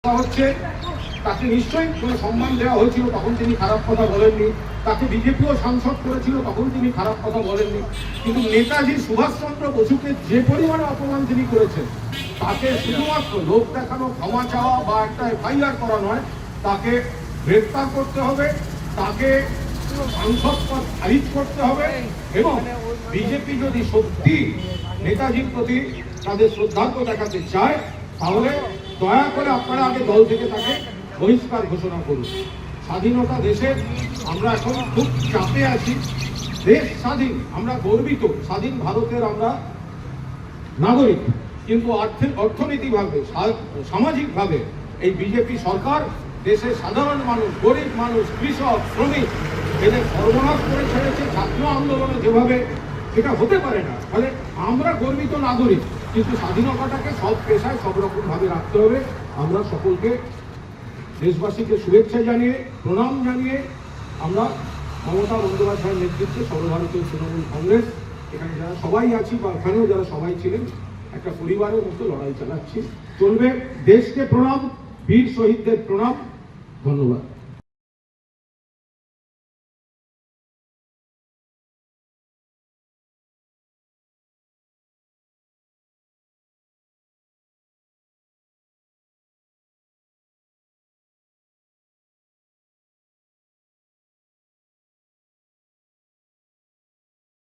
হচ্ছে তাকে নিশ্চয়ই কোনো সম্মান দেওয়া হয়েছিল, তখন তিনি খারাপ কথা বলেননি। তাকে বিজেপিও সাংসদ করেছিল, তখন তিনি খারাপ কথা বলেননি। কিন্তু নেতাজি সুভাষচন্দ্র বসুকে যে পরিমাণে অপমান তিনি করেছেন, তাকে শুধুমাত্র লোক দেখানো, ক্ষমা চাওয়া বা একটা এফআইআর করা নয়, তাকে গ্রেফতার করতে হবে, তাকে সাংসদ পদ খারিজ করতে হবে। এবং বিজেপি যদি সত্যি নেতাজির প্রতি তাদের শ্রদ্ধার্ঘ্য দেখাতে চায়, তাহলে দয়া করে আপনারা আগে দল থেকে তাকে বহিষ্কার ঘোষণা করুন। স্বাধীনতা দেশের, আমরা এখন খুব চাপে আছি। দেশ স্বাধীন, আমরা গর্বিত, স্বাধীন ভারতের আমরা নাগরিক। কিন্তু অর্থনৈতিকভাবে, সামাজিকভাবে এই বিজেপি সরকার দেশের সাধারণ মানুষ, গরিব মানুষ, কৃষক, শ্রমিক এদের সর্বনাশ করে ছেড়েছে। ছাত্র আন্দোলনে যেভাবে, এটা হতে পারে না। ফলে আমরা গর্বিত নাগরিক, কিন্তু স্বাধীনতাটাকে সব পেশায় সব রকম ভাবে রাখতে হবে। আমরা সকলকে, দেশবাসীকে শুভেচ্ছা জানিয়ে, প্রণাম জানিয়ে, আমরা মমতা বন্দ্যোপাধ্যায়ের নেতৃত্বে সর্বভারতীয় তৃণমূল কংগ্রেস এখানে যারা সবাই আছি বা এখানেও যারা সবাই ছিলেন, একটা পরিবারের মতো লড়াই চালাচ্ছি। চলবে। দেশকে প্রণাম, বীর শহীদদের প্রণাম। ধন্যবাদ।